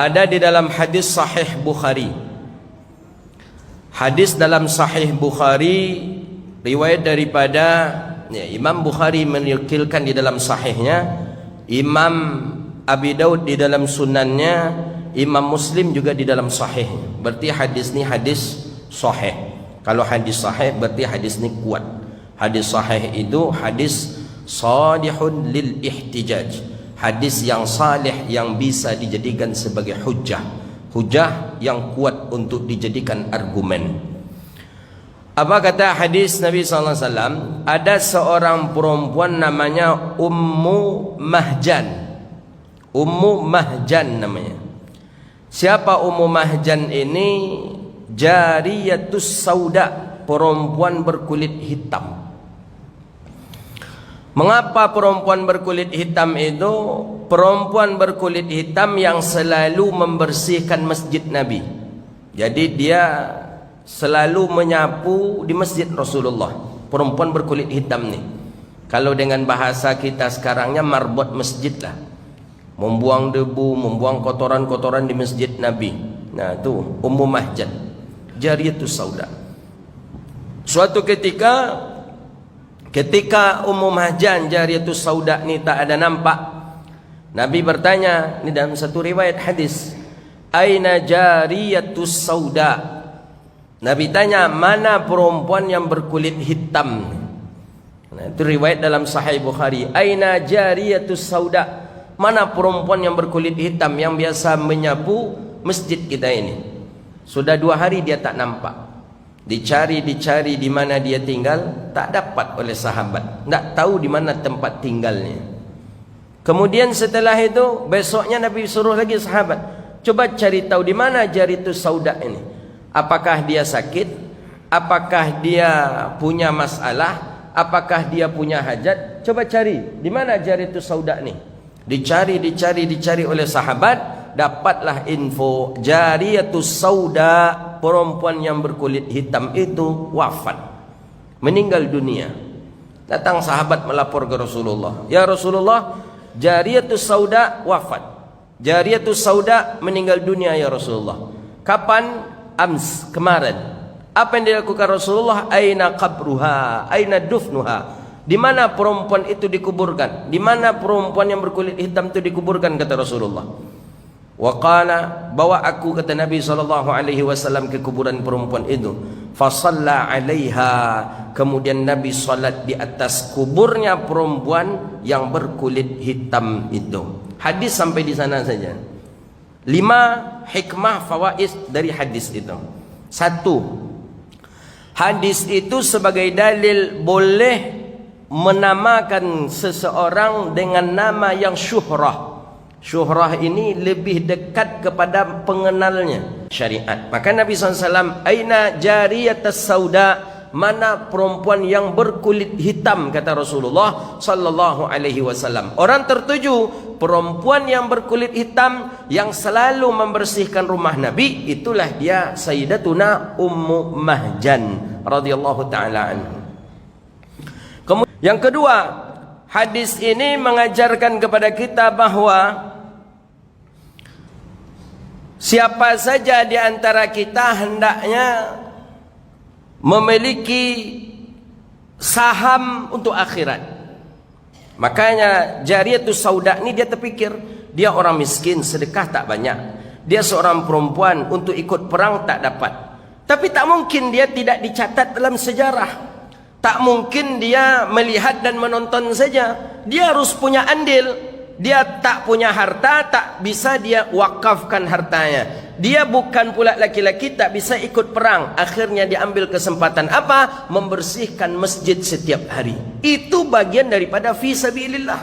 Ada di dalam hadis Sahih Bukhari. Hadis dalam Sahih Bukhari riwayat daripada Imam Bukhari menukilkan di dalam sahihnya, Imam Abi Daud di dalam sunannya, Imam Muslim juga di dalam sahihnya. Berarti hadis ini hadis sahih. Kalau hadis sahih berarti hadis ini kuat. Hadis sahih itu hadis salihun lil ihtijaj, hadis yang salih yang bisa dijadikan sebagai hujjah, hujjah yang kuat untuk dijadikan argumen. Apa kata hadis Nabi SAW? Ada seorang perempuan namanya Ummu Mahjan. Ummu Mahjan namanya. Siapa Ummu Mahjan ini? Jariyatus sauda, perempuan berkulit hitam. Mengapa perempuan berkulit hitam itu? Perempuan berkulit hitam yang selalu membersihkan masjid Nabi. Jadi dia selalu menyapu di masjid Rasulullah. Perempuan berkulit hitam ni, kalau dengan bahasa kita sekarangnya marbot masjid lah, membuang debu, membuang kotoran-kotoran di masjid Nabi. Nah tu Ummu Mahjan, Jariyatus sauda. Suatu ketika Ummu Mahjan Jariyatus sauda ni tak ada nampak, Nabi bertanya, ni dalam satu riwayat hadis, aina Jariyatus sauda. Nabi tanya, mana perempuan yang berkulit hitam? Nah, itu riwayat dalam Sahih Bukhari. Aina Jariyatus sauda, mana perempuan yang berkulit hitam yang biasa menyapu masjid kita ini? Sudah 2 hari dia tak nampak. Dicari di mana dia tinggal, tak dapat oleh sahabat. Tak tahu di mana tempat tinggalnya. Kemudian setelah itu, besoknya Nabi suruh lagi sahabat, coba cari tahu di mana Jariyatus sauda ini. Apakah dia sakit? Apakah dia punya masalah? Apakah dia punya hajat? Coba cari di mana Jariyatus sauda ni. Dicari oleh sahabat, dapatlah info Jariyatus sauda, perempuan yang berkulit hitam itu wafat, meninggal dunia. Datang sahabat melapor ke Rasulullah, ya Rasulullah, Jariyatus sauda wafat, Jariyatus sauda meninggal dunia ya Rasulullah. Kapan? Ams, kemarin. Apa yang dilakukan Rasulullah? Aina qabruha, aina dufnuha, di mana perempuan itu dikuburkan? Di mana perempuan yang berkulit hitam itu dikuburkan, kata Rasulullah. Waqala, bawa aku, kata Nabi SAW, ke kuburan perempuan itu. Fasalla alaiha, kemudian Nabi salat di atas kuburnya perempuan yang berkulit hitam itu. Hadis sampai di sana saja. 5 hikmah fawaid dari hadis itu. 1, hadis itu sebagai dalil boleh menamakan seseorang dengan nama yang syuhrah. Syuhrah ini lebih dekat kepada pengenalnya syariat. Maka Nabi SAW, aina Jariyatus sauda, mana perempuan yang berkulit hitam, kata Rasulullah sallallahu alaihi wasallam. Orang tertuju perempuan yang berkulit hitam yang selalu membersihkan rumah Nabi, itulah dia Sayyidatuna Ummu Mahjan radhiyallahu taala anha. Kemudian yang kedua, hadis ini mengajarkan kepada kita bahwa siapa saja di antara kita hendaknya memiliki saham untuk akhirat. Makanya Jariyatus sauda ni dia terfikir, dia orang miskin, sedekah tak banyak. Dia seorang perempuan, untuk ikut perang tak dapat. Tapi tak mungkin dia tidak dicatat dalam sejarah. Tak mungkin dia melihat dan menonton saja. Dia harus punya andil. Dia tak punya harta, tak bisa dia wakafkan hartanya. Dia bukan pula laki-laki, tak bisa ikut perang. Akhirnya diambil kesempatan apa? Membersihkan masjid setiap hari. Itu bagian daripada fi sabilillah.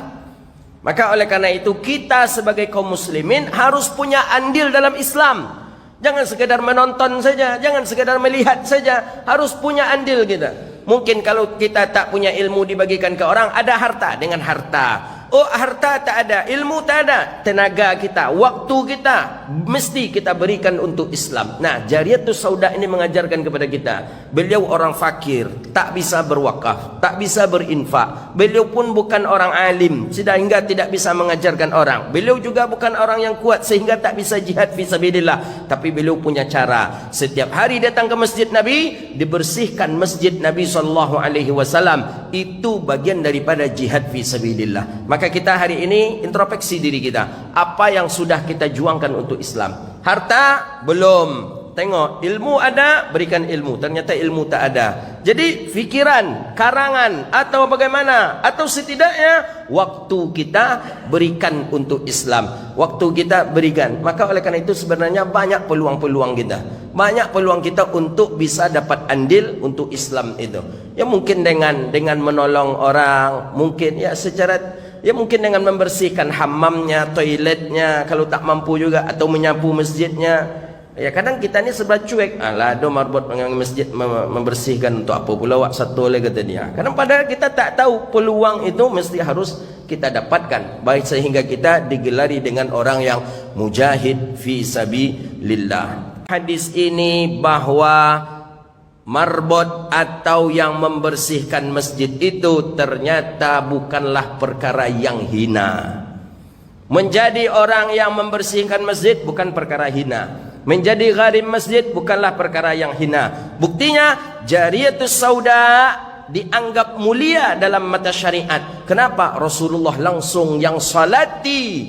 Maka oleh karena itu kita sebagai kaum muslimin harus punya andil dalam Islam. Jangan sekedar menonton saja, jangan sekedar melihat saja, harus punya andil kita. Mungkin kalau kita tak punya ilmu dibagikan ke orang, ada harta, dengan harta Oh, harta tak ada, ilmu tak ada, tenaga kita, waktu kita mesti kita berikan untuk Islam. Nah, Jariyatus Sauda ini mengajarkan kepada kita. Beliau orang fakir, tak bisa berwakaf, tak bisa berinfak. Beliau pun bukan orang alim sehingga tidak bisa mengajarkan orang. Beliau juga bukan orang yang kuat sehingga tak bisa jihad fisabilillah. Tapi beliau punya cara. Setiap hari datang ke masjid Nabi, dibersihkan masjid Nabi SAW. Itu bagian daripada jihad fisabilillah. Maka kita hari ini introspeksi diri kita. Apa yang sudah kita juangkan untuk Islam? Harta belum. Tengok, ilmu ada, berikan ilmu. Ternyata ilmu tak ada. Jadi fikiran, karangan atau bagaimana, atau setidaknya waktu kita berikan untuk Islam. Waktu kita berikan. Maka oleh karena itu sebenarnya banyak peluang-peluang kita. Banyak peluang kita untuk bisa dapat andil untuk Islam itu. Ya mungkin dengan menolong orang, mungkin ya mungkin dengan membersihkan hammamnya, toiletnya kalau tak mampu juga, atau menyapu masjidnya. Ya kadang kita ni sebab cuek. Alah, do marbot dengan masjid membersihkan untuk apa pula wak satu lagi kata dia. Kadang padahal kita tak tahu peluang itu mesti harus kita dapatkan. Baik sehingga kita digelari dengan orang yang mujahid fi sabilillah. Hadis ini bahwa marbot atau yang membersihkan masjid itu ternyata bukanlah perkara yang hina. Menjadi orang yang membersihkan masjid bukan perkara hina. Menjadi gharim masjid bukanlah perkara yang hina. Buktinya Jariyatus Sauda dianggap mulia dalam mata syariat. Kenapa? Rasulullah langsung yang salati,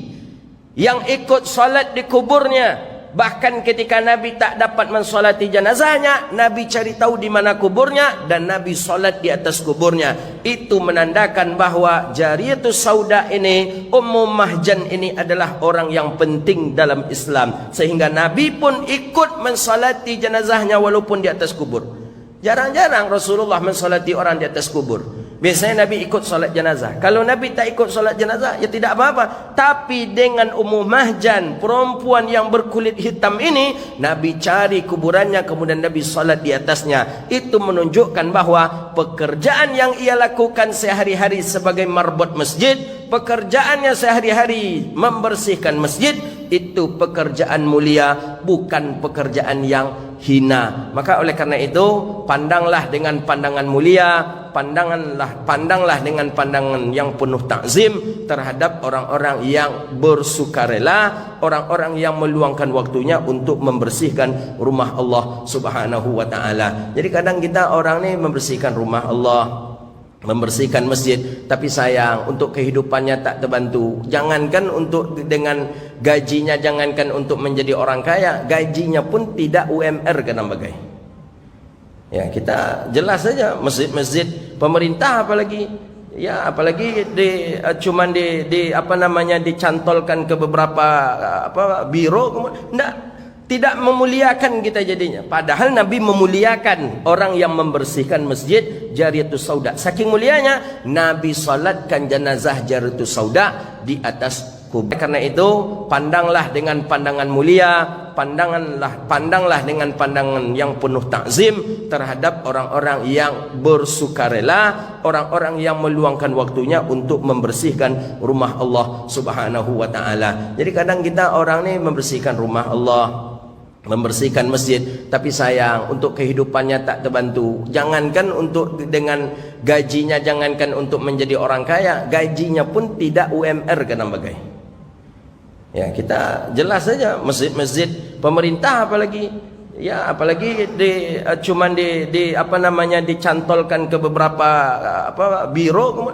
yang ikut salat di kuburnya. Bahkan ketika Nabi tak dapat mensolati jenazahnya, Nabi cari tahu di mana kuburnya dan Nabi solat di atas kuburnya. Itu menandakan bahawa Jariyatus Sauda ini, Ummu Mahjan ini adalah orang yang penting dalam Islam. Sehingga Nabi pun ikut mensolati jenazahnya walaupun di atas kubur. Jarang-jarang Rasulullah mensolati orang di atas kubur. Biasanya Nabi ikut solat jenazah. Kalau Nabi tak ikut solat jenazah, ya tidak apa-apa. Tapi dengan Ummu Mahjan, perempuan yang berkulit hitam ini, Nabi cari kuburannya, kemudian Nabi solat di atasnya. Itu menunjukkan bahawa pekerjaan yang ia lakukan sehari-hari sebagai marbot masjid, pekerjaannya sehari-hari membersihkan masjid, itu pekerjaan mulia, bukan pekerjaan yang hina. Maka oleh karena itu, pandanglah dengan pandangan mulia, pandanglah dengan pandangan yang penuh takzim terhadap orang-orang yang bersukarela, orang-orang yang meluangkan waktunya untuk membersihkan rumah Allah Subhanahu wa taala. Jadi kadang kita orang ni membersihkan rumah Allah, membersihkan masjid, tapi sayang untuk kehidupannya tak terbantu. Jangankan untuk dengan gajinya, jangankan untuk menjadi orang kaya, gajinya pun tidak UMR kena bagai. Ya, kita jelas saja masjid-masjid pemerintah apalagi cuman dicantolkan ke beberapa biro, tidak memuliakan kita jadinya. Padahal Nabi memuliakan orang yang membersihkan masjid Jariyatus Sauda. Saking mulianya Nabi salatkan jenazah Jariyatus Sauda di atas kubur. Karena itu pandanglah dengan pandangan mulia, pandanglah dengan pandangan yang penuh takzim terhadap orang-orang yang bersukarela, orang-orang yang meluangkan waktunya untuk membersihkan rumah Allah Subhanahu wa taala. Jadi kadang kita orang ni membersihkan rumah Allah, membersihkan masjid, tapi sayang untuk kehidupannya tak terbantu. Jangankan untuk dengan gajinya, jangankan untuk menjadi orang kaya, gajinya pun tidak UMR kena bagai. Ya, kita jelas saja masjid-masjid pemerintah apalagi cuman dicantolkan ke beberapa biro,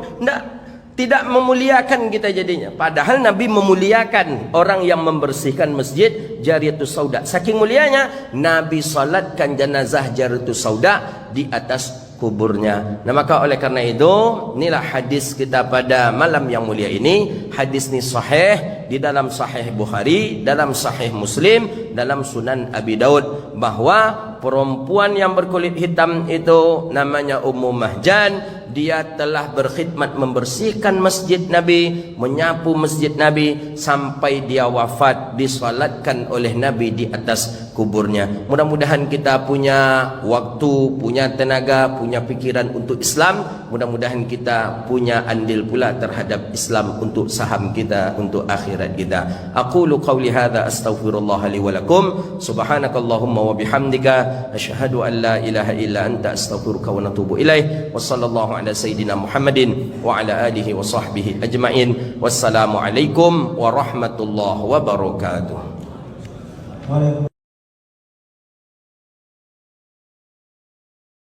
tidak memuliakan kita jadinya. Padahal Nabi memuliakan orang yang membersihkan masjid Jariyatus Sauda. Saking mulianya Nabi salatkan jenazah Jariyatus Sauda di atas kuburnya. Nah, maka oleh karena itu, inilah hadis kita pada malam yang mulia ini. Hadis ini sahih di dalam Sahih Bukhari, dalam Sahih Muslim, dalam Sunan Abi Daud, bahwa perempuan yang berkulit hitam itu namanya Ummu Mahjan. Dia telah berkhidmat membersihkan masjid Nabi, menyapu masjid Nabi sampai dia wafat, disalatkan oleh Nabi di atas kuburnya. Mudah-mudahan kita punya waktu, punya tenaga, punya pikiran untuk Islam, mudah-mudahan kita punya andil pula terhadap Islam untuk saham kita, untuk akhirat kita. Aqulu qawli hadza astaghfirullah li wa lakum. Subhanakallahumma wa bihamdika asyhadu an la ilaha illa anta astaghfiruka wa natubu ilaih. Wa sallallahu ala sayidina Muhammadin wa ala alihi wa sahbihi ajma'in. Wassalamu alaikum warahmatullahi wabarakatuh.